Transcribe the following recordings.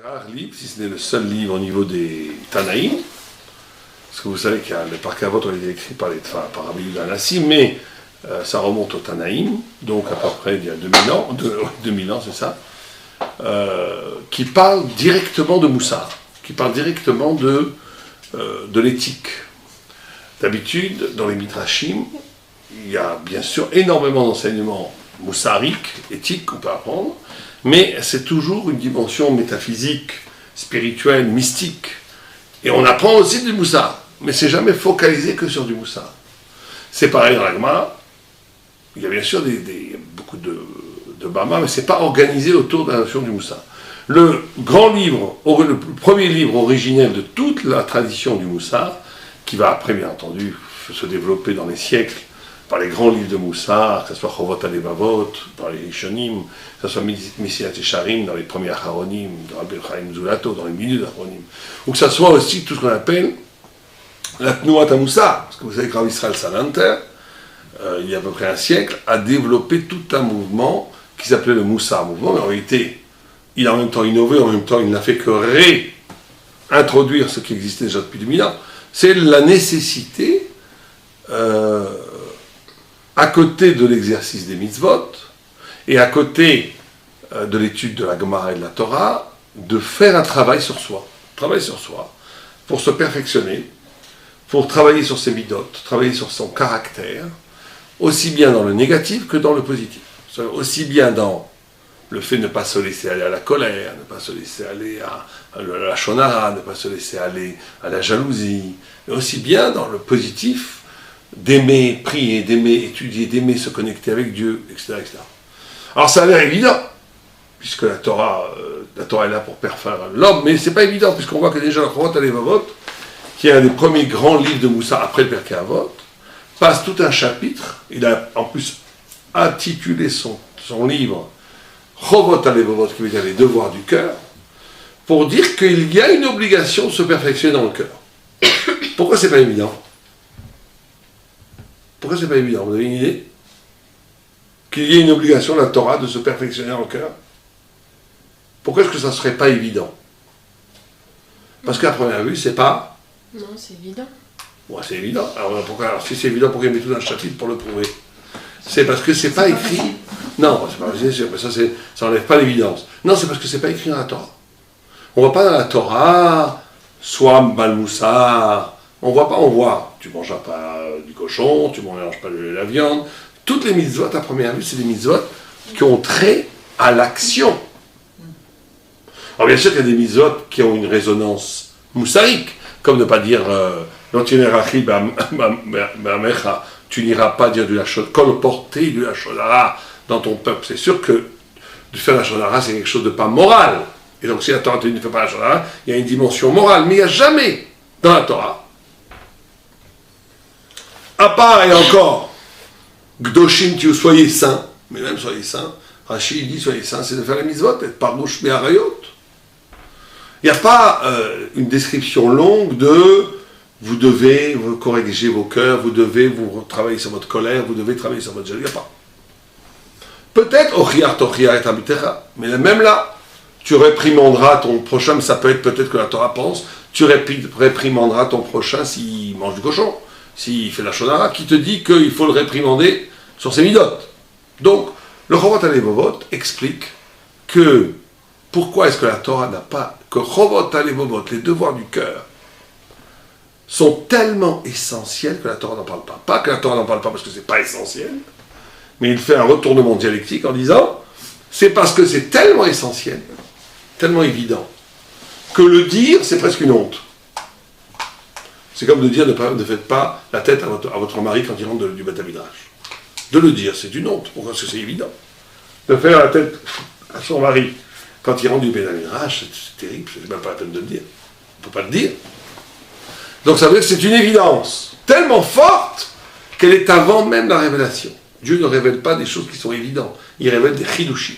rares livres, si ce n'est le seul livre au niveau des Tanaïm, parce que vous savez qu'il y a le Pirkei Avot ont été écrits par Rabbi Yehuda Hanassi, mais ça remonte au Tanaïm, donc à peu près il y a 2000 ans, c'est ça, qui parle directement de Moussar, qui parle directement de l'éthique. D'habitude, dans les Midrashim, il y a bien sûr énormément d'enseignements moussariques, éthiques qu'on peut apprendre, mais c'est toujours une dimension métaphysique, spirituelle, mystique. Et on apprend aussi du moussar, mais c'est jamais focalisé que sur du moussar. C'est pareil dans la Gemara. Il y a bien sûr beaucoup de Bama, mais c'est pas organisé autour de la notion du moussar. Le grand livre, le premier livre originel de toute la tradition du moussar, qui va après, bien entendu, se développer dans les siècles, par les grands livres de Moussar, que ce soit Chovot Alevavot, dans les Rishonim, que ce soit Messilat Yesharim, dans les premiers Acharonim, dans Rabbi Chaim Zulato, dans les milieux d'Acharonim, ou que ce soit aussi tout ce qu'on appelle la Tnuat HaMoussar, parce que vous savez que Rav Israël Salanter, il y a à peu près un siècle, a développé tout un mouvement qui s'appelait le Moussar mouvement, mais en réalité, il a en même temps innové, en même temps il n'a fait que réintroduire ce qui existait déjà depuis 2000 ans. C'est la nécessité, à côté de l'exercice des mitzvot, et à côté de l'étude de la Gemara et de la Torah, de faire un travail sur soi, pour se perfectionner, pour travailler sur ses midot, travailler sur son caractère, aussi bien dans le négatif que dans le positif. Aussi bien dans le fait de ne pas se laisser aller à la colère, ne pas se laisser aller à la shonara, ne pas se laisser aller à la jalousie, mais aussi bien dans le positif, d'aimer prier, d'aimer étudier, d'aimer se connecter avec Dieu, etc., etc. Alors ça a l'air évident, puisque la Torah est là pour parfaire l'homme, mais c'est pas évident, puisqu'on voit que déjà le Chovot Alevavot, qui est un des premiers grands livres de Moussar après le Pirkei Avot, passe tout un chapitre, il a en plus intitulé son livre Chovot Alevavot, qui veut dire les devoirs du cœur, pour dire qu'il y a une obligation de se perfectionner dans le cœur. Pourquoi c'est pas évident? Pourquoi c'est pas évident? Vous avez une idée? Qu'il y ait une obligation de la Torah de se perfectionner dans le cœur? Pourquoi est-ce que ça serait pas évident? Parce qu'à première vue, c'est pas... Non, c'est évident. Ouais, c'est évident. Alors si c'est évident, pourquoi il met tout un chapitre pour le prouver? C'est parce que c'est pas écrit... Non, c'est pas sûr, mais ça n'enlève pas l'évidence. Non, c'est parce que c'est pas écrit dans la Torah. On voit pas dans la Torah, soit Balmoussar, on voit, tu ne mangeras pas du cochon, tu ne manges pas de la viande. Toutes les mitzvot, à première vue, c'est des mitzvot qui ont trait à l'action. Alors bien sûr qu'il y a des mitzvot qui ont une résonance moussarique, comme ne pas dire tu n'iras pas dire du lachon, colporter du lachonara dans ton peuple. C'est sûr que de faire la lachonara, c'est quelque chose de pas moral. Et donc si la Torah te dit ne fais pas la lachonara, il y a une dimension morale, mais il n'y a jamais dans la Torah, à part et encore, Gdoshim, soyez saints, mais même soyez saints, Rashi dit soyez saints, c'est de faire les mitzvot, être parouche me'arayot. Il n'y a pas une description longue de vous devez vous corriger vos cœurs, vous devez vous travailler sur votre colère, vous devez travailler sur votre jalousie. Il n'y a pas. Peut-être, Ochiar Tochiar et Abitera, mais même là, tu réprimanderas ton prochain, mais ça peut être peut-être que la Torah pense, tu réprimanderas ton prochain s'il mange du cochon, s'il fait la shonara, qui te dit qu'il faut le réprimander sur ses midot. Donc, le Chovot Alevavot explique que pourquoi est-ce que la Torah n'a pas, que Chovot Alevavot, les devoirs du cœur, sont tellement essentiels que la Torah n'en parle pas. Pas que la Torah n'en parle pas parce que c'est pas essentiel, mais il fait un retournement dialectique en disant c'est parce que c'est tellement essentiel, tellement évident, que le dire c'est presque une honte. C'est comme de dire ne faites pas la tête à votre mari quand il rentre du Beth Midrash. De le dire, c'est une honte. Pourquoi? Parce que c'est évident. De faire la tête à son mari quand il rentre du Beth Midrash, c'est terrible, c'est même pas la peine de le dire. On ne peut pas le dire. Donc ça veut dire que c'est une évidence tellement forte qu'elle est avant même la révélation. Dieu ne révèle pas des choses qui sont évidentes. Il révèle des chidushim.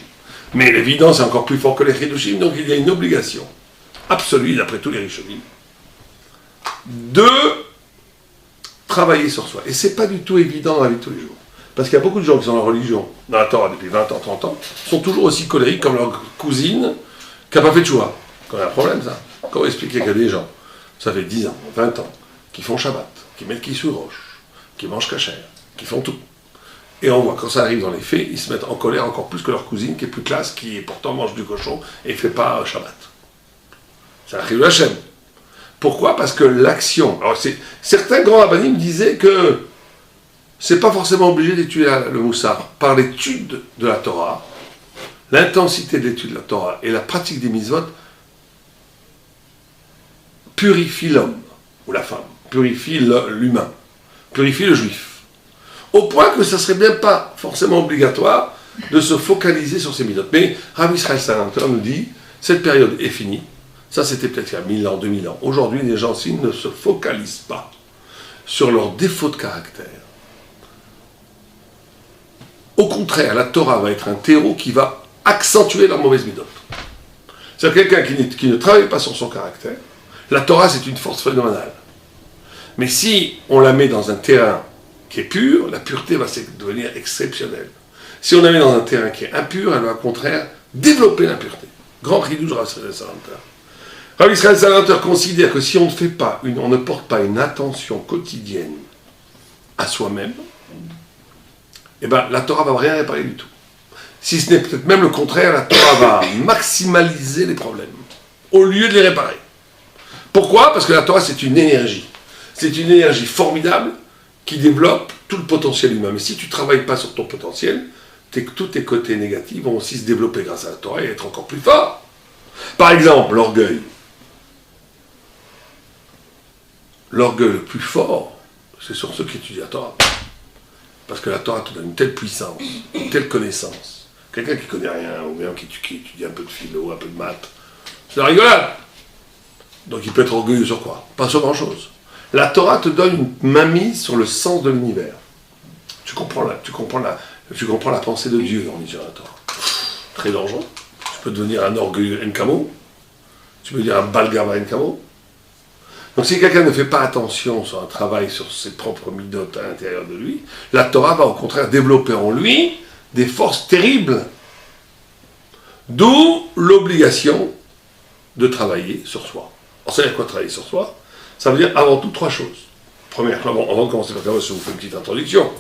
Mais l'évidence est encore plus fort que les chidushim, donc il y a une obligation absolue, d'après tous les rishonim, de travailler sur soi. Et c'est pas du tout évident dans la vie de tous les jours. Parce qu'il y a beaucoup de gens qui sont dans la religion, dans la Torah depuis 20 ans, 30 ans, sont toujours aussi colériques comme leur cousine qui n'a pas fait de choix. qu'on a un problème, ça. Comment expliquer qu'il y a des gens, ça fait 10 ans, 20 ans, qui font Shabbat, qui mettent qui sous roche, qui mangent kasher, qui font tout. Et on voit, quand ça arrive dans les faits, ils se mettent en colère encore plus que leur cousine, qui est plus classe, qui pourtant mange du cochon et ne fait pas Shabbat. C'est un chilul Hashem. Pourquoi? Parce que l'action... Alors, certains grands rabbinim disaient que c'est pas forcément obligé d'étudier le moussar. Par l'étude de la Torah, l'intensité de l'étude de la Torah et la pratique des mitzvot purifie l'homme, ou la femme, purifie l'humain, purifie le juif. Au point que ça ne serait bien pas forcément obligatoire de se focaliser sur ces mitzvot. Mais Rav Israël Salanter nous dit, cette période est finie. Ça, c'était peut-être il y a 1000 ans, 2000 ans. Aujourd'hui, les gens, s'ils ne se focalisent pas sur leurs défauts de caractère, au contraire, la Torah va être un terreau qui va accentuer leur mauvaise mitzvot. C'est-à-dire quelqu'un qui ne travaille pas sur son caractère, la Torah, c'est une force phénoménale. Mais si on la met dans un terrain qui est pur, la pureté va devenir exceptionnelle. Si on la met dans un terrain qui est impur, elle va au contraire développer l'impureté. Grand chidouch Rav Israël Salanter. Rav Israël Salanter considère que si on ne porte pas une attention quotidienne à soi-même, eh ben, la Torah ne va rien réparer du tout. Si ce n'est peut-être même le contraire, la Torah va maximaliser les problèmes, au lieu de les réparer. Pourquoi? Parce que la Torah, c'est une énergie. C'est une énergie formidable qui développe tout le potentiel humain. Mais si tu ne travailles pas sur ton potentiel, tous tes côtés négatifs vont aussi se développer grâce à la Torah et être encore plus forts. Par exemple, l'orgueil. L'orgueil le plus fort, c'est sur ceux qui étudient la Torah. Parce que la Torah te donne une telle puissance, une telle connaissance. Quelqu'un qui ne connaît rien, ou bien qui étudie un peu de philo, un peu de maths, c'est la rigolade. Donc il peut être orgueilleux sur quoi? Pas sur grand-chose. La Torah te donne une mainmise sur le sens de l'univers. Tu comprends la pensée de Dieu en lisant la Torah. Très dangereux. Tu peux devenir un orgueilleux Enkamo. Tu peux devenir un Balgama Enkamo. Donc si quelqu'un ne fait pas attention sur un travail sur ses propres midotes à l'intérieur de lui, la Torah va au contraire développer en lui des forces terribles. D'où l'obligation de travailler sur soi. Alors ça veut dire quoi travailler sur soi? Ça veut dire avant tout 3 choses. Premièrement, avant de commencer par faire, je vous fais une petite introduction.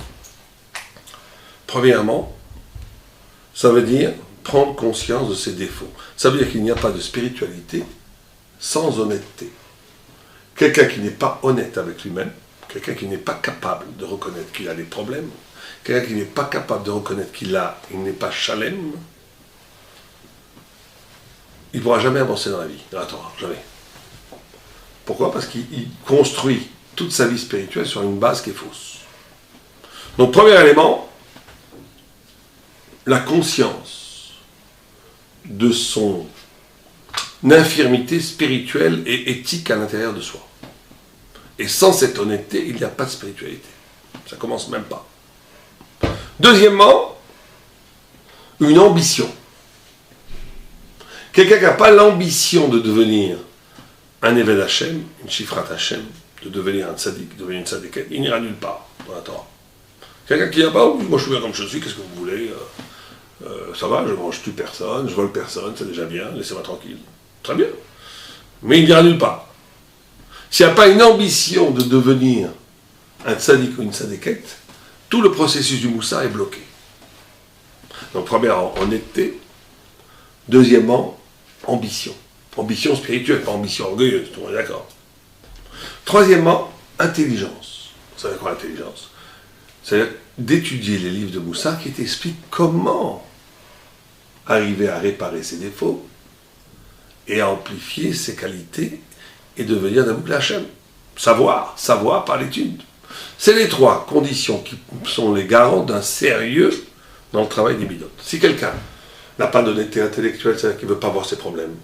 Premièrement, ça veut dire prendre conscience de ses défauts. Ça veut dire qu'il n'y a pas de spiritualité sans honnêteté. Quelqu'un qui n'est pas honnête avec lui-même, quelqu'un qui n'est pas capable de reconnaître qu'il a des problèmes, quelqu'un qui n'est pas capable de reconnaître qu'il n'est pas chalem, il ne pourra jamais avancer dans la vie, dans la Torah, jamais. Pourquoi? Parce qu'il construit toute sa vie spirituelle sur une base qui est fausse. Donc, premier élément, la conscience de son infirmité spirituelle et éthique à l'intérieur de soi. Et sans cette honnêteté, il n'y a pas de spiritualité. Ça commence même pas. Deuxièmement, une ambition. Quelqu'un qui n'a pas l'ambition de devenir un Eved Hashem, une Shifrat Hashem, de devenir un tzaddik, de devenir une tzaddiket, il n'ira nulle part dans la Torah. Quelqu'un qui dit, bah, moi je suis bien comme je suis, qu'est-ce que vous voulez, ça va, je ne mange plus personne, je vole personne, c'est déjà bien, laissez-moi tranquille. Très bien. Mais il n'ira nulle part. S'il n'y a pas une ambition de devenir un tzaddik ou une tzaddiket, tout le processus du moussar est bloqué. Donc, premièrement, honnêteté. Deuxièmement, ambition. Ambition spirituelle, pas ambition orgueilleuse, tout le monde est d'accord. Troisièmement, intelligence. Vous savez quoi, l'intelligence? C'est-à-dire d'étudier les livres de Moussar qui t'expliquent comment arriver à réparer ses défauts et à amplifier ses qualités et devenir Dabouk Hashem. Savoir par l'étude. C'est les 3 conditions qui sont les garants d'un sérieux dans le travail des midotes. Si quelqu'un n'a pas d'honnêteté intellectuelle, c'est-à-dire qu'il ne veut pas voir ses problèmes,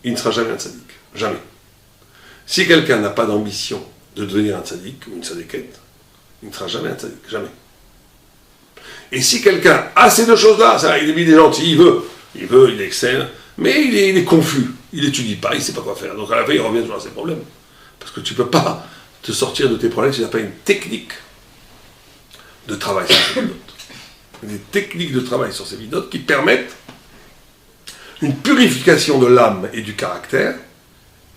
il ne sera jamais un tzaddik. Jamais. Si quelqu'un n'a pas d'ambition de devenir un tzaddik ou une tzaddiket, il ne sera jamais un tzaddik. Jamais. Et si quelqu'un a ces 2 choses-là, ça, il est gentil, il excelle, mais il est confus, il n'étudie pas, il ne sait pas quoi faire. Donc à la fin, il revient toujours à ses problèmes. Parce que tu ne peux pas te sortir de tes problèmes si tu n'as pas une technique de travail sur ces midotes. Des techniques de travail sur ces midotes qui permettent une purification de l'âme et du caractère,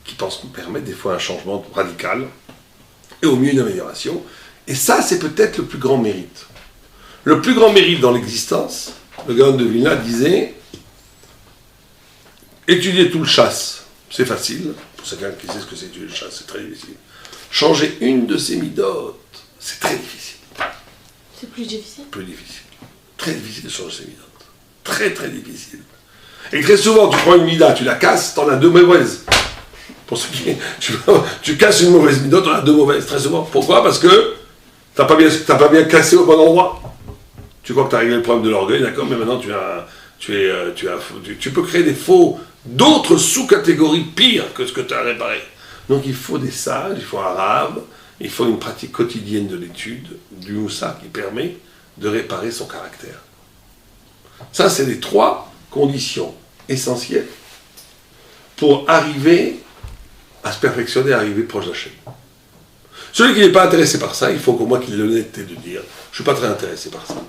qui permettre des fois un changement radical, et au mieux une amélioration. Et ça, c'est peut-être le plus grand mérite. Le plus grand mérite dans l'existence, le Gaon de Vilna disait, étudier tout le chasse, c'est facile, pour quelqu'un qui sait ce que c'est étudier le chasse, c'est très difficile. Changer une de ses midotes, c'est très difficile. C'est plus difficile? Plus difficile. Très difficile de changer ses midotes. Très très difficile. Et très souvent, tu prends une mida, tu la casses, t'en as deux mauvaises. Pour ceux qui, tu casses une mauvaise midote, t'en as deux mauvaises, très souvent. Pourquoi? Parce que t'as pas bien cassé au bon endroit. Tu crois que tu as réglé le problème de l'orgueil, d'accord, mais maintenant tu peux créer d'autres sous-catégories pires que ce que tu as réparé. Donc il faut des sages, il faut un rave, il faut une pratique quotidienne de l'étude du moussa qui permet de réparer son caractère. Ça, c'est les trois conditions essentielles pour arriver à se perfectionner, à arriver proche d'Hachem. Celui qui n'est pas intéressé par ça, il faut qu'au moins qu'il ait l'honnêteté de dire « je ne suis pas très intéressé par ça ».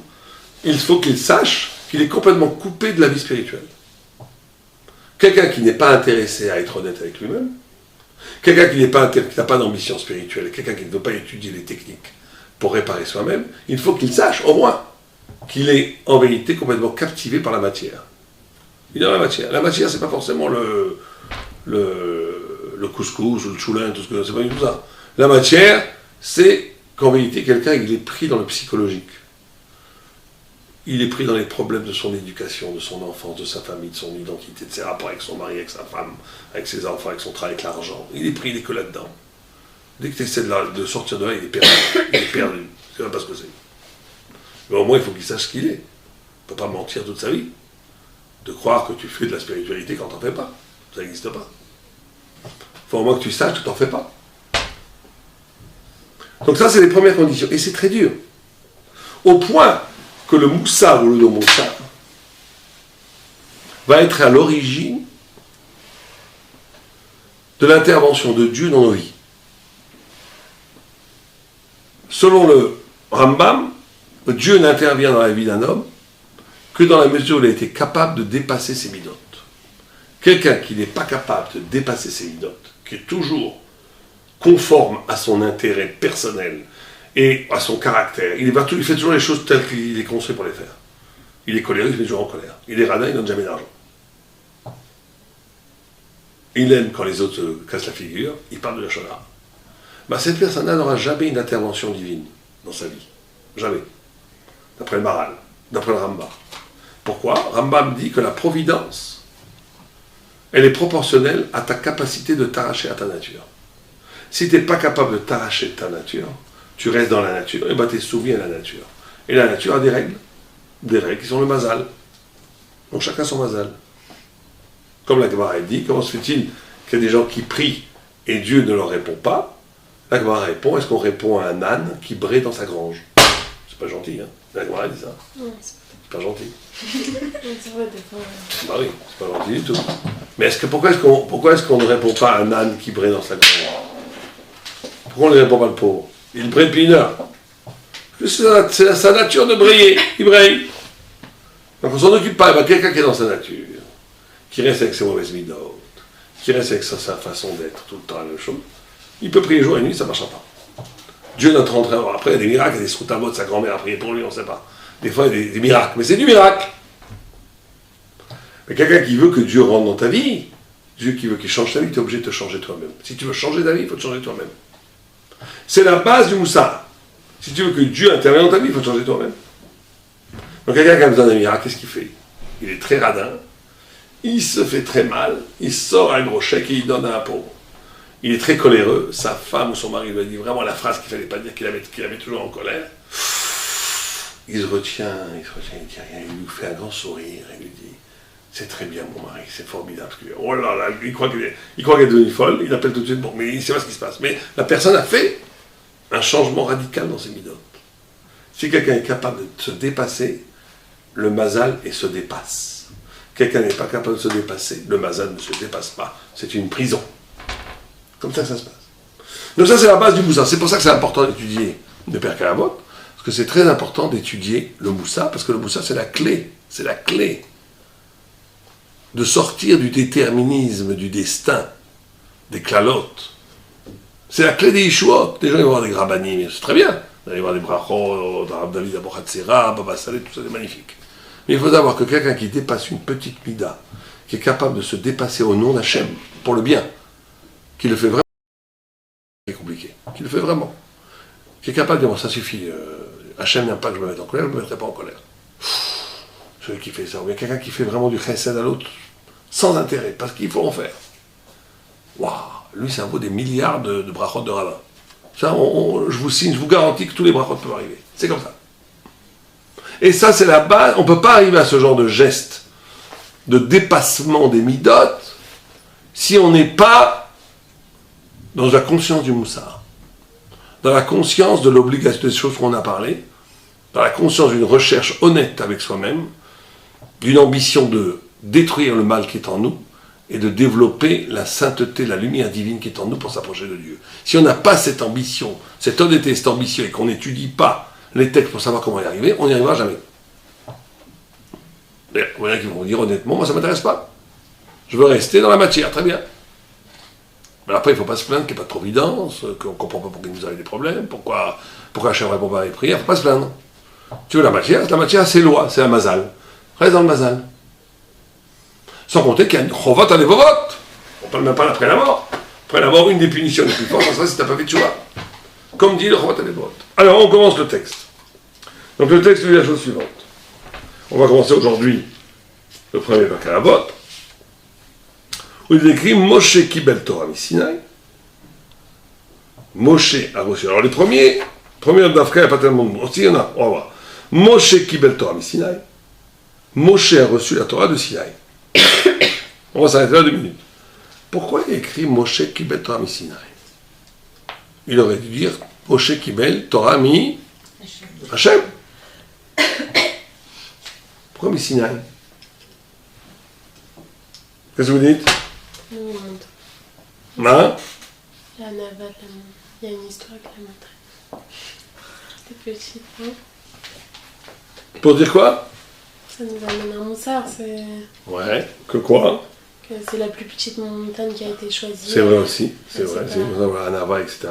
Il faut qu'il sache qu'il est complètement coupé de la vie spirituelle. Quelqu'un qui n'est pas intéressé à être honnête avec lui-même, quelqu'un qui n'a pas d'ambition spirituelle, quelqu'un qui ne veut pas étudier les techniques pour réparer soi-même, il faut qu'il sache au moins qu'il est en vérité complètement captivé par la matière. Il est dans la matière. La matière, c'est pas forcément le couscous ou le choulin, tout ce que c'est pas du tout ça. La matière, c'est qu'en vérité, quelqu'un il est pris dans le psychologique. Il est pris dans les problèmes de son éducation, de son enfance, de sa famille, de son identité, de ses rapports avec son mari, avec sa femme, avec ses enfants, avec son travail, avec l'argent. Il est pris, il est que là-dedans. Dès que tu essaies de sortir de là, il est perdu. Il est perdu. Il ne sait même pas ce que c'est. Mais au moins, il faut qu'il sache ce qu'il est. Il ne peut pas mentir toute sa vie. De croire que tu fais de la spiritualité quand tu n'en fais pas. Ça n'existe pas. Il faut au moins que tu saches que tu n'en fais pas. Donc ça, c'est les premières conditions. Et c'est très dur. Au point que le moussa ou le no-moussa va être à l'origine de l'intervention de Dieu dans nos vies. Selon le Rambam, Dieu n'intervient dans la vie d'un homme que dans la mesure où il a été capable de dépasser ses midotes. Quelqu'un qui n'est pas capable de dépasser ses midotes, qui est toujours conforme à son intérêt personnel et à son caractère, il fait toujours les choses telles qu'il est construit pour les faire. Il est colérique, il est toujours en colère. Il est radin, il ne donne jamais d'argent. Il aime quand les autres se cassent la figure, il parle de la shona. Cette personne-là n'aura jamais une intervention divine dans sa vie. Jamais. D'après le Maral, d'après le Rambam. Pourquoi? Rambam dit que la providence, elle est proportionnelle à ta capacité de t'arracher à ta nature. Si tu n'es pas capable de t'arracher de ta nature, tu restes dans la nature, et tu es soumis à la nature. Et la nature a des règles qui sont le mazal. Donc chacun son mazal. Comme la Gemara dit, comment se fait-il qu'il y a des gens qui prient et Dieu ne leur répond pas? La Gemara répond, est-ce qu'on répond à un âne qui braie dans sa grange? C'est pas gentil, hein? La Gemara dit ça. Ouais, c'est pas gentil. C'est vrai, des fois. Bah oui, c'est pas gentil du tout. Mais pourquoi est-ce qu'on ne répond pas à un âne qui braie dans sa grange? Pourquoi on ne répond pas le pauvre? Il braie depuis une heure. C'est sa nature de brailler. Il braille. Donc on s'en occupe pas. Quelqu'un qui est dans sa nature, qui reste avec ses mauvaises midotes, qui reste avec sa façon d'être tout le temps la même chose, il peut prier jour et nuit, ça ne marchera pas. Dieu notre entraîneur. Après, il y a des miracles, il y a des sroutavot de sa grand-mère à prier pour lui, on ne sait pas. Des fois, il y a des miracles, mais c'est du miracle. Mais quelqu'un qui veut que Dieu rentre dans ta vie, Dieu qui veut qu'il change ta vie, tu es obligé de te changer toi-même. Si tu veux changer ta vie, il faut te changer toi-même. C'est la base du moussa. Si tu veux que Dieu intervienne dans ta vie, il faut te changer toi-même. Donc quelqu'un qui a besoin d'un miracle, qu'est-ce qu'il fait? Il est très radin, il se fait très mal, il sort un gros chèque et il donne à un pauvre. Il est très coléreux, sa femme ou son mari lui a dit vraiment la phrase qu'il ne fallait pas dire, qu'il avait toujours en colère. Il se retient, il dit rien, il lui fait un grand sourire, il lui dit c'est très bien mon mari, c'est formidable. Oh là là, il croit qu'elle est devenue folle, il appelle tout de suite, bon, mais il ne sait pas ce qui se passe. Mais la personne a fait un changement radical dans ses midotes. Si quelqu'un est capable de se dépasser, le mazal se dépasse. Quelqu'un n'est pas capable de se dépasser, le mazal ne se dépasse pas. C'est une prison. Comme ça que ça se passe. Donc ça c'est la base du moussa. C'est pour ça que c'est important d'étudier le Père Kalavot, parce que c'est très important d'étudier le moussa, parce que le moussa c'est la clé. C'est la clé de sortir du déterminisme, du destin, des klalotes. C'est la clé des Yeshuot. Les gens ils vont voir des Grabanim, c'est très bien. Vous allez voir des Brachot, Rab David Abochatzera, Baba Saleh, tout ça, c'est magnifique. Mais il faut savoir que quelqu'un qui dépasse une petite mida, qui est capable de se dépasser au nom d'Hachem, pour le bien, qui le fait vraiment, c'est compliqué, qui le fait vraiment, qui est capable de dire, bon, ça suffit, Hachem n'aime pas que je me mette en colère, je ne me mettrai pas en colère. Celui qui fait ça, ou bien quelqu'un qui fait vraiment du chesed à l'autre, sans intérêt, parce qu'il faut en faire. Waouh, lui, ça vaut des milliards de brachot de rabbin. Ça, je vous signe, je vous garantis que tous les brachot peuvent arriver. C'est comme ça. Et ça, c'est la base. On ne peut pas arriver à ce genre de geste de dépassement des midot si on n'est pas dans la conscience du moussard, dans la conscience de l'obligation des choses qu'on a parlé, dans la conscience d'une recherche honnête avec soi-même, d'une ambition de détruire le mal qui est en nous et de développer la sainteté, la lumière divine qui est en nous pour s'approcher de Dieu. Si on n'a pas cette ambition, cette honnêteté, cette ambition, et qu'on n'étudie pas les textes pour savoir comment y arriver, on n'y arrivera jamais. Il y en a qui vont dire honnêtement, moi ça ne m'intéresse pas. Je veux rester dans la matière, très bien. Mais après, il ne faut pas se plaindre qu'il n'y ait pas de providence, qu'on ne comprend pas pourquoi il nous arrive des problèmes, pourquoi Hachem ne répond pas à les prières, il ne faut pas se plaindre. Tu veux la matière c'est loi, c'est un mazal. Reste dans le mazal. Sans compter qu'il y a une chovat à l'évovot. On ne parle même pas après la mort. Après la mort, une des punitions les plus fortes, ça serait si tu n'as pas fait de tchouva. Comme dit le chovat à l'évovot. Alors, on commence le texte. Donc, le texte dit la chose suivante. On va commencer aujourd'hui le premier Vakavot, où il écrit Moshe Kibel Torah Misinaï. Moshe a reçu. Alors, les premiers d'Afka, il n'y a pas tellement de mots. Aussi, il y en a. On va voir. Moshe Kibel Torah Misinaï. Moshe a reçu la Torah de Sinaï. On va s'arrêter là 2 minutes. Pourquoi il écrit Moshe Kibel Torah mi Sinaï? Il aurait dû dire Moshe Kibel Torah mi Hachem. Pourquoi mi Sinaï? Qu'est-ce que vous dites? Le monde. Hein? La Nava de la monde. Il y a une histoire avec la montagne. C'était petit, hein? Pour dire quoi? Ça nous amène à Moussard, c'est... Ouais, que quoi? Que c'est la plus petite montagne qui a été choisie. C'est vrai aussi, c'est vrai, c'est un Nava, etc.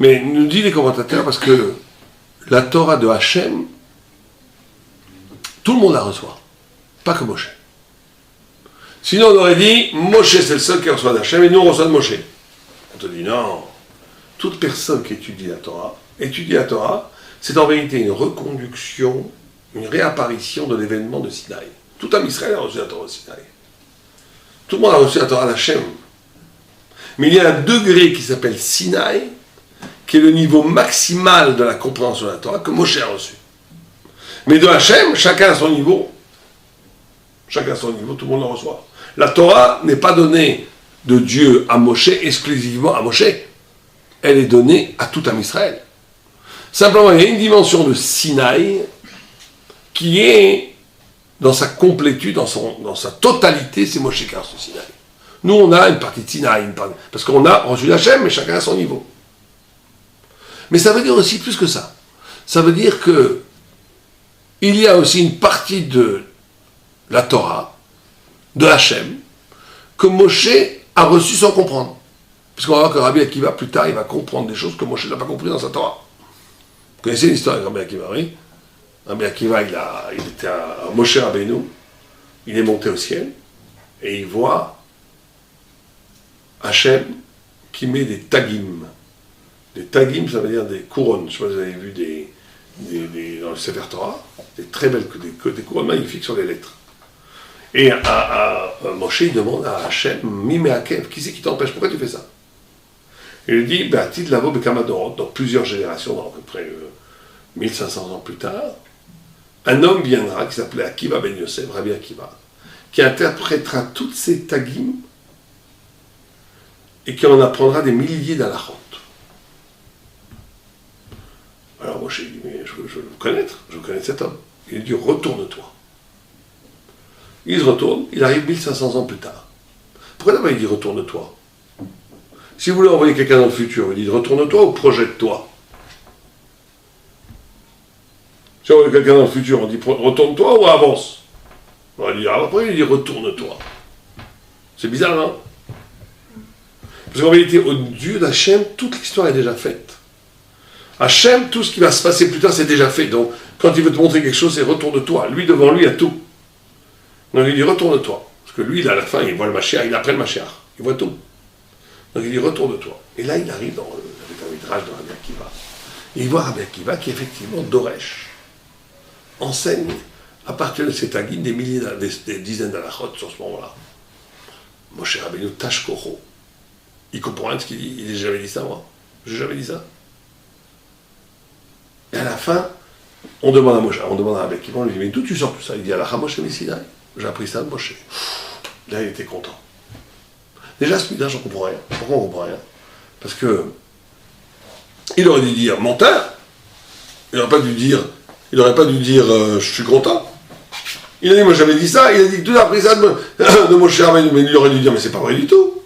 Mais nous dit les commentateurs, parce que la Torah de Hachem, tout le monde la reçoit, pas que Moshe. Sinon on aurait dit, Moshe c'est le seul qui reçoit d'Hachem, et nous on reçoit de Moshe. On te dit non, toute personne qui étudie la Torah, c'est en vérité une reconduction, une réapparition de l'événement de Sinaï. Tout un Israël a reçu la Torah de Sinaï. Tout le monde a reçu la Torah d'Hachem. Mais il y a un degré qui s'appelle Sinaï, qui est le niveau maximal de la compréhension de la Torah que Moshe a reçu. Mais de Hachem, chacun à son niveau. Chacun à son niveau, tout le monde le reçoit. La Torah n'est pas donnée de Dieu à Moshe, exclusivement à Moshe. Elle est donnée à tout un Israël. Simplement, il y a une dimension de Sinaï qui est dans sa complétude, dans sa totalité, c'est Moshe qui a reçu Sinaï. Nous, on a une partie de Sinaï, parce qu'on a reçu Hachem, mais chacun à son niveau. Mais ça veut dire aussi plus que ça. Ça veut dire que il y a aussi une partie de la Torah, de Hachem, que Moshe a reçu sans comprendre. Parce qu'on va voir que Rabbi Akiva, plus tard, il va comprendre des choses que Moshe n'a pas compris dans sa Torah. Vous connaissez l'histoire de Rabbi Akiva, oui? Rabbi Akiva, il était à Moshe Rabbeinu, il est monté au ciel, et il voit Hachem qui met des tagim. Des tagim, ça veut dire des couronnes. Je ne sais pas si vous avez vu dans le Sefer Torah, des très belles des couronnes magnifiques sur les lettres. Et Moshe, il demande à Hachem, Mime Akev, qui c'est qui t'empêche? Pourquoi tu fais ça? Il lui dit, Be'atid lavo bekamadorot, dans plusieurs générations, dans à peu près 1500 ans plus tard, un homme viendra qui s'appelait Akiva ben Yosef, Rabbi Akiva, qui interprétera toutes ces tagim et qui en apprendra des milliers d'halachot. Alors Moshe dit, mais je veux le connaître, je veux connaître cet homme. Il lui dit, retourne-toi. Il se retourne, il arrive 1500 ans plus tard. Pourquoi d'abord il dit retourne-toi? Si vous voulez envoyer quelqu'un dans le futur, il dit retourne-toi ou projette-toi? Si on envoie quelqu'un dans le futur, on dit retourne-toi ou avance? On dit, après il dit retourne-toi. C'est bizarre, non? Parce qu'en réalité, au Dieu d'Hachem, toute l'histoire est déjà faite. Hachem, tout ce qui va se passer plus tard, c'est déjà fait. Donc, quand il veut te montrer quelque chose, c'est retourne-toi. Lui, devant lui, il a tout. Donc, il dit retourne-toi. Parce que lui, à la fin, il voit le Mashiach, il apprend le Mashiach. Il voit tout. Donc, il dit retourne-toi. Et là, il arrive dans le Midrash de Rabbi Akiva. Et il voit Rabbi Akiva qui, effectivement, Doresh, enseigne à partir de ces taguines des dizaines d'alachot sur ce moment-là. Moshe Rabbeinu Tashkoro. Il comprend rien de ce qu'il dit. Il n'a jamais dit ça, moi. J'ai jamais dit ça. Et à la fin, on demande à Moshe, on demande à Rabbi Akiva, on lui dit, mais d'où tu sors tout ça? Il dit, Allah Moshe Messinaï. J'ai appris ça de Moshe. Là, il était content. Déjà, ce midi, je ne comprends rien. Pourquoi on ne comprend rien? Parce que il aurait dû dire menteur. Il n'aurait pas dû dire, je suis content. Il a dit, moi j'avais dit ça. Il a dit que tout a appris ça de Moshe Rabbeinu. Mais il aurait dû dire, mais c'est pas vrai du tout.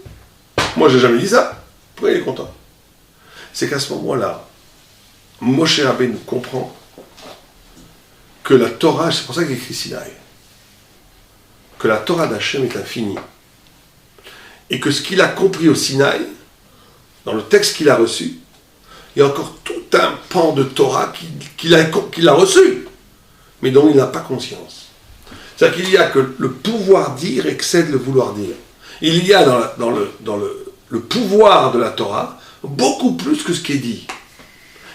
Moi, j'ai jamais dit ça. Pourquoi il est content? C'est qu'à ce moment-là, Moshe Rabbeinu comprend que la Torah, c'est pour ça qu'il écrit Sinaï, que la Torah d'Hachem est infinie. Et que ce qu'il a compris au Sinaï, dans le texte qu'il a reçu, il y a encore tout un pan de Torah qu'il a reçu, mais dont il n'a pas conscience. C'est-à-dire qu'il y a que le pouvoir dire excède le vouloir dire. Il y a dans le pouvoir de la Torah beaucoup plus que ce qui est dit.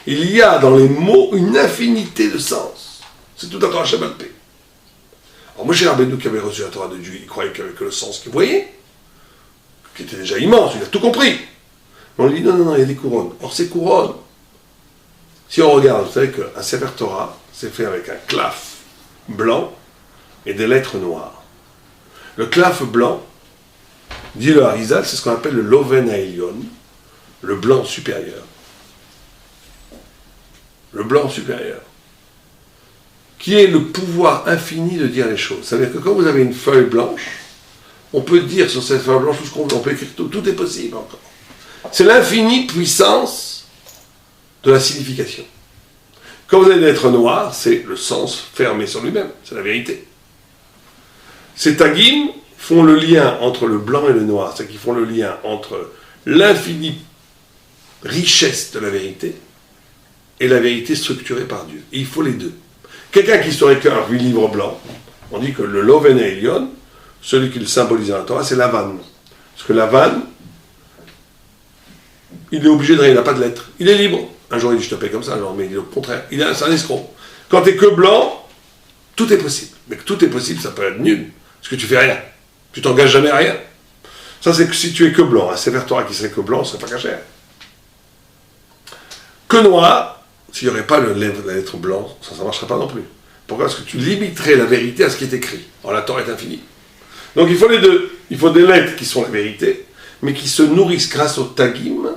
Il y a dans les mots une infinité de sens. C'est tout à Torah Shabbat P. Alors Moshe Rabbeinu qui avait reçu la Torah de Dieu, il croyait qu'il n'y avait que le sens qu'il voyait, qui était déjà immense, il a tout compris. Mais on lui dit non, il y a des couronnes. Or ces couronnes, si on regarde, vous savez qu'un Sefer Torah, c'est fait avec un claf blanc et des lettres noires. Le claf blanc, dit le Harizal, c'est ce qu'on appelle le Loven Haelion, le blanc supérieur. Le blanc supérieur. Qui est le pouvoir infini de dire les choses. Ça veut dire que quand vous avez une feuille blanche, on peut dire sur cette feuille blanche tout ce qu'on veut, on peut écrire tout est possible encore. C'est l'infinie puissance de la signification. Quand vous avez des lettres noires, c'est le sens fermé sur lui-même, c'est la vérité. Ces taguim font le lien entre le blanc et le noir, c'est-à-dire qu'ils font le lien entre l'infinie richesse de la vérité et la vérité structurée par Dieu. Et il faut les deux. Quelqu'un qui serait qu'un livre blanc, on dit que le Loven Haelion, celui qui le symbolise dans la Torah, c'est Lavan. Parce que Lavan, il est obligé de rien, il n'a pas de lettres. Il est libre. Un jour il dit je te paye comme ça, genre, mais il est au contraire. C'est un escroc. Quand tu n'es que blanc, tout est possible. Mais que tout est possible, ça peut être nul. Parce que tu fais rien. Tu t'engages jamais à rien. Ça, c'est que si tu es que blanc, un Sefer Torah qui serait que blanc, ce serait pas caché. Que noir, s'il n'y aurait pas la lettre blanc, ça ne marcherait pas non plus. Pourquoi? Parce que tu limiterais la vérité à ce qui est écrit. Or, la Torah est infinie. Donc il faut les deux. Il faut des lettres qui sont la vérité, mais qui se nourrissent grâce au tagim,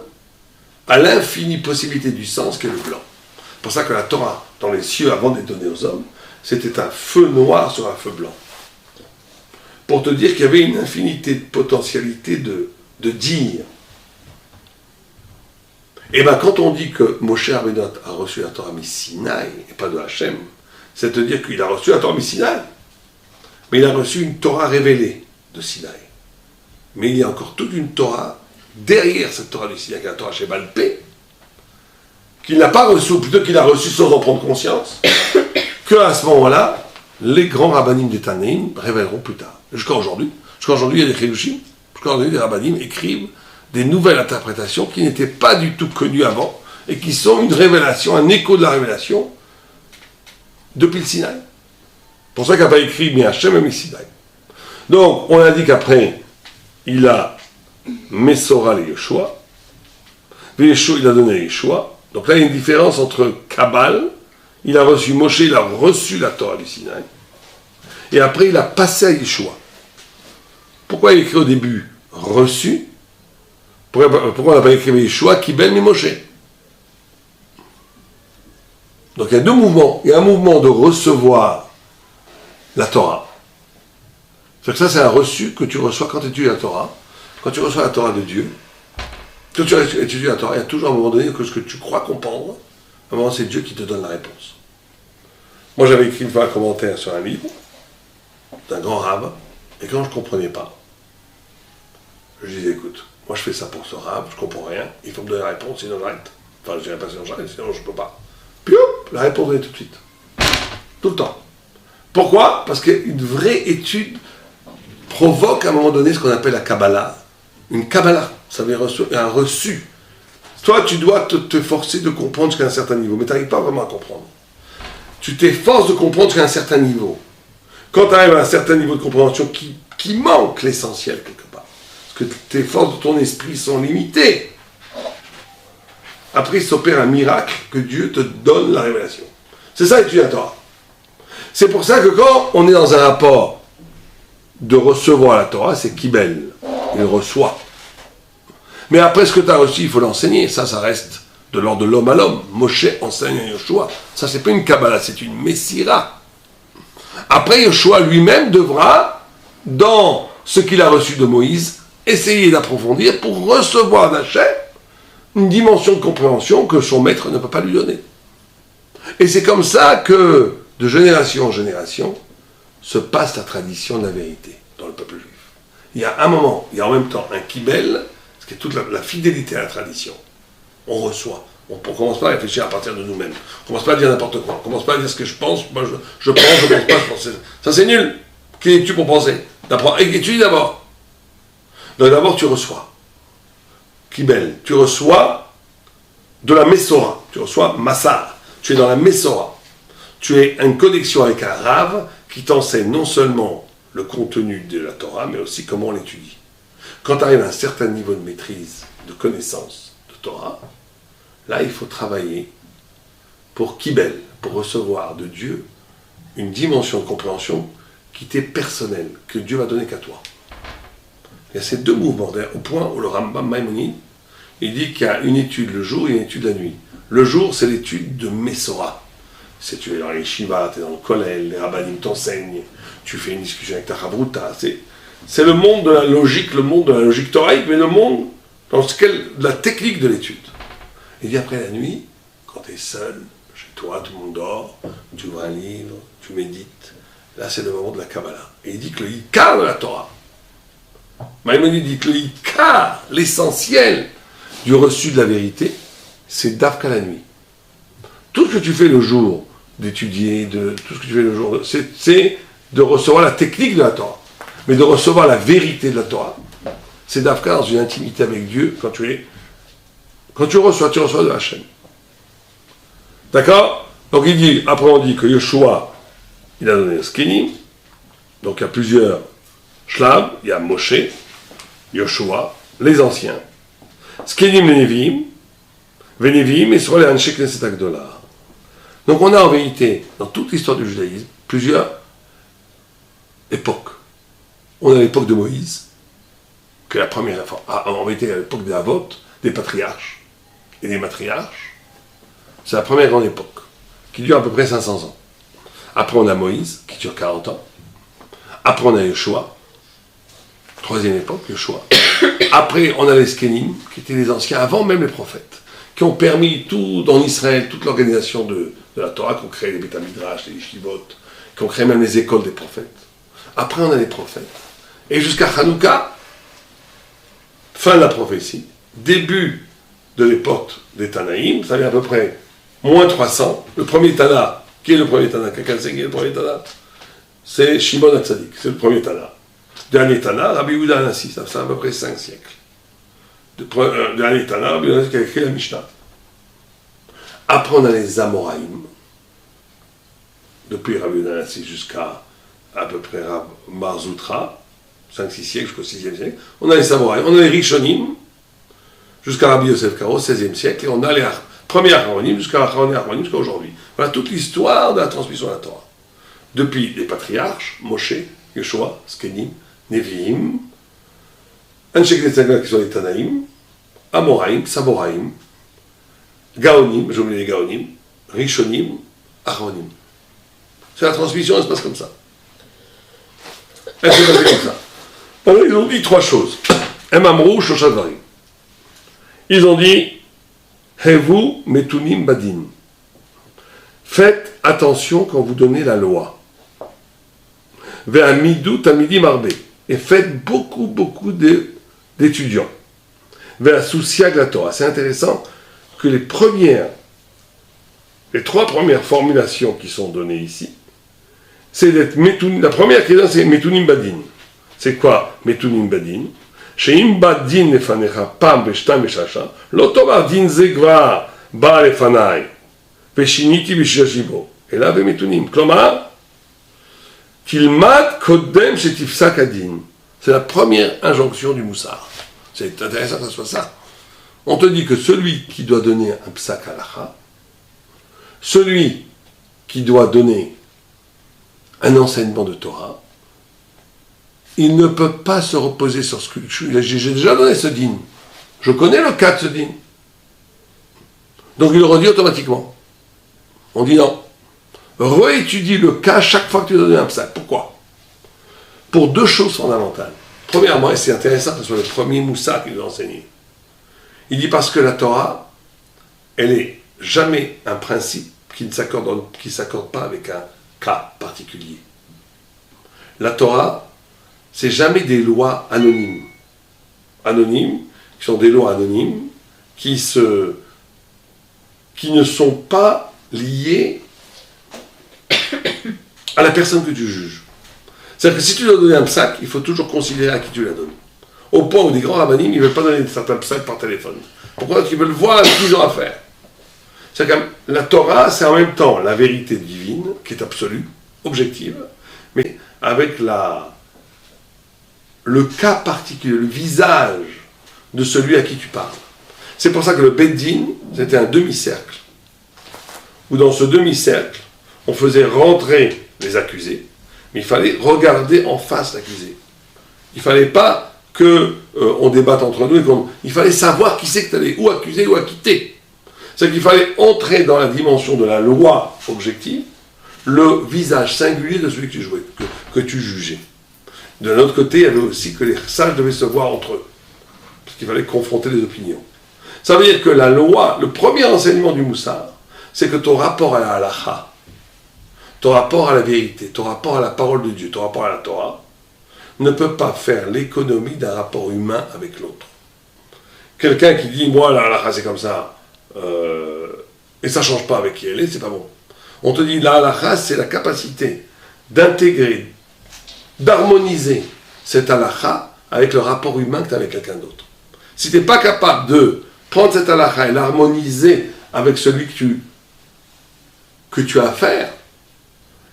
à l'infinie possibilité du sens qu'est le blanc. C'est pour ça que la Torah, dans les cieux, avant d'être donnée aux hommes, c'était un feu noir sur un feu blanc. Pour te dire qu'il y avait une infinité de potentialité de dire. Et bien quand on dit que Moshe Rabbeinu a reçu la Torah Sinaï, et pas de Hachem, c'est te dire qu'il a reçu la Torah Sinaï, mais il a reçu une Torah révélée de Sinaï. Mais il y a encore toute une Torah derrière cette Torah du Sinaï, qui est la Torah Shebal Peh, qu'il n'a pas reçue, ou plutôt qu'il a reçue sans en prendre conscience, qu'à ce moment-là, les grands rabbanim des Tanaïm révéleront plus tard. Jusqu'à aujourd'hui, il y a des Chidushim, jusqu'à aujourd'hui, les rabbanim écrivent des nouvelles interprétations qui n'étaient pas du tout connues avant, et qui sont une révélation, un écho de la révélation, depuis le Sinaï. C'est pour ça qu'il n'a pas écrit mais Hachem et Sinaï. Donc, on a dit qu'après, il a Mesora et Yeshua, il a donné Yeshua. Donc là, il y a une différence entre Kabbal, il a reçu Moshe, il a reçu la Torah du Sinaï, et après, il a passé à Yeshua. Pourquoi il écrit au début reçu? Pourquoi on n'a pas écrit Yeshua, Kibel et Moshe? Donc il y a deux mouvements. Il y a un mouvement de recevoir la Torah. C'est-à-dire que ça, c'est un reçu que tu reçois quand tu étudies la Torah. Quand tu reçois la Torah de Dieu, quand tu étudies la Torah, il y a toujours un moment donné que ce que tu crois comprendre, à un moment, c'est Dieu qui te donne la réponse. Moi, j'avais écrit une fois un commentaire sur un livre d'un grand rabbin, et quand je ne comprenais pas, Je dis, écoute, moi je fais ça pour ce rave, je comprends rien, il faut me donner la réponse, sinon j'arrête. Enfin, je dirais pas sinon j'arrête, sinon je peux pas. Puis hop, la réponse est tout de suite. Tout le temps. Pourquoi? Parce qu'une vraie étude provoque à un moment donné ce qu'on appelle la Kabbalah. Une Kabbalah, ça veut dire un reçu. Toi, tu dois te forcer de comprendre jusqu'à un certain niveau, mais tu n'arrives pas vraiment à comprendre. Tu t'efforces de comprendre jusqu'à un certain niveau. Quand tu arrives à un certain niveau de compréhension qui manque l'essentiel quelque part, parce que tes forces de ton esprit sont limitées, après il s'opère un miracle que Dieu te donne la révélation. C'est ça étudier la Torah. C'est pour ça que quand on est dans un rapport de recevoir la Torah, c'est Kibel, il reçoit. Mais après ce que tu as reçu, il faut l'enseigner. Ça reste de l'ordre de l'homme à l'homme. Moshe enseigne à Yoshua. Ça, c'est pas une Kabbalah, c'est une Messira. Après, Yoshua lui-même devra, dans ce qu'il a reçu de Moïse, essayer d'approfondir pour recevoir d'Hachem une dimension de compréhension que son maître ne peut pas lui donner. Et c'est comme ça que, de génération en génération, se passe la tradition de la vérité dans le peuple juif. Il y a un moment, il y a en même temps un Kibel, qui est toute la fidélité à la tradition. On reçoit. On ne commence pas à réfléchir à partir de nous-mêmes. On ne commence pas à dire n'importe quoi. On ne commence pas à dire ce que je pense. Moi, je pense, je pense pas, je pense. Ça, c'est nul. Qui es-tu pour penser? D'apprendre. Étudie d'abord. Donc d'abord, tu reçois. Kibel. Tu reçois de la Messora. Tu reçois Massar. Tu es dans la Messora. Tu es une connexion avec un Rav qui t'enseigne non seulement le contenu de la Torah, mais aussi comment on l'étudie. Quand tu arrives à un certain niveau de maîtrise, de connaissance de Torah, là, il faut travailler pour Kibel, pour recevoir de Dieu une dimension de compréhension qui t'est personnelle, que Dieu va donner qu'à toi. Il y a ces deux mouvements, au point où le Rambam Maïmonide, il dit qu'il y a une étude le jour et une étude la nuit. Le jour, c'est l'étude de Messora. C'est tu es dans les Shiva, tu es dans le Kollel, les Rabbanim t'enseignent, tu fais une discussion avec ta Chavruta, c'est le monde de la logique, le monde de la logique thoraïque, mais le monde dans lequel la technique de l'étude. Et puis après la nuit, quand tu es seul, chez toi, tout le monde dort, tu ouvres un livre, tu médites, là c'est le moment de la Kabbalah. Et il dit que le Ikar de la Torah, Maïmonide dit que le Ikar, l'essentiel du reçu de la vérité, c'est d'Avka la nuit. Tout ce que tu fais le jour, d'étudier, tout ce que tu fais le jour, c'est de recevoir la technique de la Torah. Mais de recevoir la vérité de la Torah, c'est d'Avka dans une intimité avec Dieu quand tu reçois de Hachem. D'accord? Donc il dit, après on dit que Yoshua, il a donné le Skenim, donc il y a plusieurs Shlav, il y a Moshe, Yoshua, les anciens, Skenim les Nevi'im, et sur les Anshe Knesset Agdola. Donc on a en vérité, dans toute l'histoire du judaïsme, plusieurs époques. On a l'époque de Moïse, que la première fois, en vérité, à l'époque des Avot, des patriarches et des matriarches. C'est la première grande époque, qui dure à peu près 500 ans. Après, on a Moïse, qui dure 40 ans. Après, on a Yoshua, troisième époque, Yoshua. Après, on a les Skenim, qui étaient les anciens, avant même les prophètes, qui ont permis tout, dans Israël, toute l'organisation de la Torah, qui ont créé les Beth Midrash, les Yeshivot, qui ont créé même les écoles des prophètes. Après, on a les prophètes. Et jusqu'à Hanouka, fin de la prophétie, début de l'époque des Tanaïm, ça vient à peu près moins 300. Le premier Tana, qui est le premier Tana? Quelqu'un sait qui est le premier Tana? C'est Shimon HaTzadik, c'est le premier Tana. Dernier Tana, Rabbi Yehuda Hanassi, ça fait à peu près 5 siècles. Dernier Tana, Rabbi Yehuda Hanassi qui a écrit la Mishnah. Après, on a les Amoraïm, depuis Rabbi Yehuda Hanassi jusqu'à à peu près Marzoutra, 5-6 siècles jusqu'au 6e siècle. On a les Samouraïs, on a les Rishonim, jusqu'à Rabbi Yosef Karo, 16e siècle, et on a les premiers Acharonim jusqu'à Acharonim jusqu'à aujourd'hui. Voilà toute l'histoire de la transmission de la Torah. Depuis les patriarches, Moshe, Yeshua, Skenim, Nevi'im, Anshe Knesset qui sont les Tanaïm, Amoraïm, Samoraïm, Gaonim, j'ai oublié les Gaonim, Rishonim, Acharonim. C'est la transmission, elle se passe comme ça. Elle s'est passée comme ça. Alors, ils ont dit 3 choses. Emamrou, Shoshadvarim. Ils ont dit Hevu Metunim Badin. Faites attention quand vous donnez la loi. Ve'amidou Tamidim Arbe. Et faites beaucoup de d'étudiants. Vers Souciag la Torah. C'est intéressant que les trois premières formulations qui sont données ici, c'est d'être Metunim. La première qui est là, c'est Metunim Badin. C'est quoi Metunim Badin? Sheim Badin lefanecha pam veshtam veshasha, lo tomar din ze kvar ba lefanai, veshiniti veshashibo. Et là, Metunim. Klomar, Kilmad kodem shetifsak adin. C'est la première injonction du Moussar. C'est intéressant que ce soit ça. On te dit que celui qui doit donner un psak halacha, celui qui doit donner un enseignement de Torah, il ne peut pas se reposer sur ce que j'ai déjà donné ce din. Je connais le cas de ce din. Donc il le redit automatiquement. On dit non. Réétudie le cas chaque fois que tu dois donner un psak. Pourquoi? Pour deux choses fondamentales. Premièrement, et c'est intéressant que ce soit le premier Moussa qui nous a enseigné, il dit parce que la Torah, elle est jamais un principe qui ne s'accorde pas avec un cas particulier. La Torah, c'est jamais des lois anonymes. Anonymes, qui sont des lois anonymes, qui ne sont pas liées à la personne que tu juges. C'est-à-dire que si tu dois donner un psak, il faut toujours considérer à qui tu la donnes. Au point où des grands rabbinim, ils ne veulent pas donner certains psak par téléphone. Pourquoi? Parce qu'ils veulent voir ce qu'ils ont à faire. C'est-à-dire que la Torah, c'est en même temps la vérité divine, qui est absolue, objective, mais avec le cas particulier, le visage de celui à qui tu parles. C'est pour ça que le Beddin, c'était un demi-cercle, où dans ce demi-cercle, on faisait rentrer les accusés, mais il fallait regarder en face l'accusé. Il ne fallait pas qu'on débatte entre nous, il fallait savoir qui c'est que tu allais ou accuser ou acquitter. C'est qu'il fallait entrer dans la dimension de la loi objective, le visage singulier de celui que tu jouais, que tu jugeais. De l'autre côté, il y avait aussi que les sages devaient se voir entre eux, parce qu'il fallait confronter les opinions. Ça veut dire que la loi, le premier enseignement du Moussar, c'est que ton rapport à la halacha, ton rapport à la vérité, ton rapport à la parole de Dieu, ton rapport à la Torah, ne peut pas faire l'économie d'un rapport humain avec l'autre. Quelqu'un qui dit, moi, la halakha, c'est comme ça, et ça ne change pas avec qui elle est, c'est pas bon. On te dit, la halakha, c'est la capacité d'intégrer, d'harmoniser cette halakha avec le rapport humain que tu as avec quelqu'un d'autre. Si tu n'es pas capable de prendre cette halakha et l'harmoniser avec celui que tu as à faire,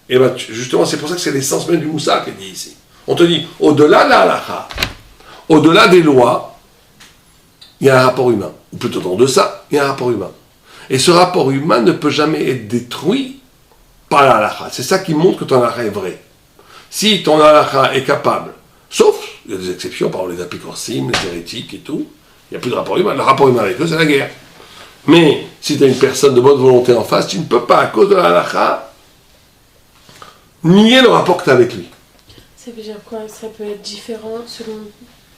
et bien justement, c'est pour ça que c'est l'essence même du Moussa qui est dit ici. On te dit, au-delà de la halakha, au-delà des lois, il y a un rapport humain. Ou plutôt dans de ça, il y a un rapport humain. Et ce rapport humain ne peut jamais être détruit par la halakha. C'est ça qui montre que ton halakha est vrai. Si ton halakha est capable, sauf, il y a des exceptions, par exemple les apicorsim, les hérétiques et tout, il n'y a plus de rapport humain. Le rapport humain avec eux, c'est la guerre. Mais si tu as une personne de bonne volonté en face, tu ne peux pas, à cause de la halakha, nier le rapport que tu as avec lui. Ça veut dire quoi? Ça peut être différent selon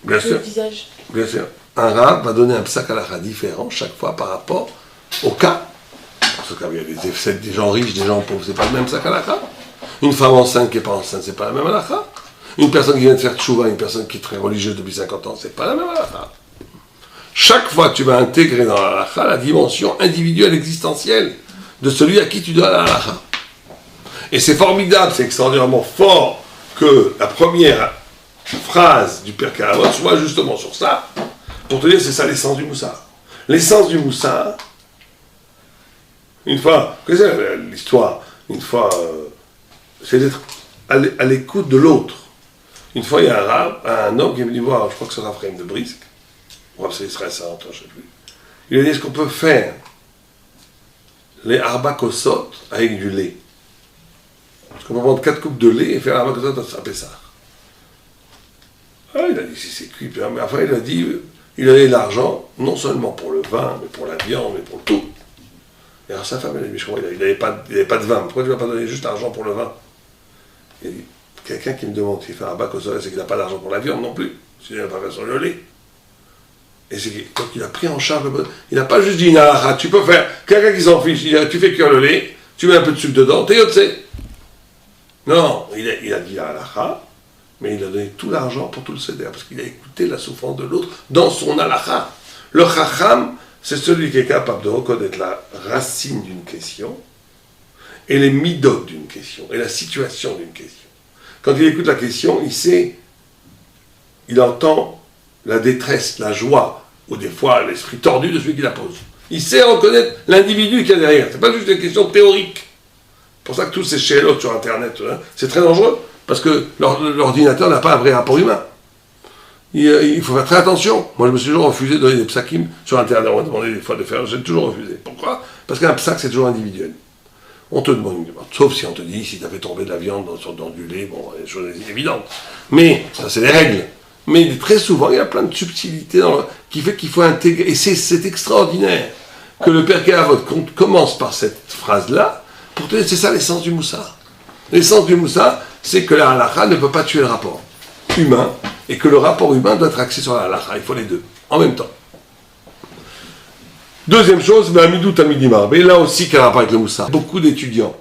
Bien le sûr. visage. Bien sûr. Un rab va donner un psak halakha différent chaque fois par rapport au cas. Parce qu'il y a des gens riches, des gens pauvres, c'est pas le même psak halakha. Une femme enceinte qui n'est pas enceinte, c'est pas la même halakha. Une personne qui vient de faire tchouva, une personne qui est très religieuse depuis 50 ans, c'est pas la même halakha. Chaque fois que tu vas intégrer dans la halakha la dimension individuelle, existentielle de celui à qui tu dois la halakha. Et c'est formidable, c'est extraordinairement fort que la première phrase du Pirkei Avot soit justement sur ça, pour te dire c'est ça l'essence du Moussar. L'essence du Moussar, une fois, qu'est-ce que c'est l'histoire? Une fois, c'est d'être à l'écoute de l'autre. Une fois, il y a un homme qui est venu voir, je crois que c'est Raphaël de Brisk, ou c'est Israël Sarant, je ne sais plus. Il a dit, est-ce qu'on peut faire les arba kosot avec du lait? Est-ce qu'on peut prendre 4 coupes de lait et faire arba kosot à Pessah? Ah, il a dit, si c'est cuit. Mais après, il a dit, il avait de l'argent, non seulement pour le vin, mais pour la viande, mais pour tout. Et alors sa femme, elle a dit, mais je comprends, il n'avait pas de vin. Pourquoi tu ne vas pas donner juste l'argent pour le vin? Il a dit, quelqu'un qui me demande s'il fait un bac au soleil, c'est qu'il n'a pas d'argent pour la viande non plus. Sinon, il n'a pas fait sur le lait. Et c'est donc il a pris en charge le... Il n'a pas juste dit, tu peux faire... Quelqu'un qui s'en fiche, il a, tu fais cuire le lait, tu mets un peu de sucre dedans, t'es yotse. Non, il a dit, Mais il a donné tout l'argent pour tout le seder, parce qu'il a écouté la souffrance de l'autre dans son halakha. Le chacham, c'est celui qui est capable de reconnaître la racine d'une question et les midot d'une question, et la situation d'une question. Quand il écoute la question, il sait, il entend la détresse, la joie, ou des fois l'esprit tordu de celui qui la pose. Il sait reconnaître l'individu qu'il y a derrière. C'est pas juste une question théorique. C'est pour ça que tous ces chélotes sur Internet, c'est très dangereux, parce que l'ordinateur n'a pas un vrai rapport humain. Il faut faire très attention. Moi, je me suis toujours refusé de donner des psakim sur Internet. On m'a demandé des fois de faire, j'ai toujours refusé. Pourquoi ? Parce qu'un psak, c'est toujours individuel. On te demande une demande. Sauf si on te dit, si tu avais tombé de la viande dans du lait, bon, les choses évidentes. Mais, ça, c'est les règles. Mais très souvent, il y a plein de subtilités qui fait qu'il faut intégrer. Et c'est extraordinaire que le Pirkei Avot commence par cette phrase-là, pour te dire, c'est ça l'essence du moussar. L'essence du moussar, c'est que la halakha ne peut pas tuer le rapport humain, et que le rapport humain doit être axé sur la halakha. Il faut les deux, en même temps. Deuxième chose, Amidou Tamidimar. Mais là aussi, quel rapport avec le moussar ? Beaucoup d'étudiants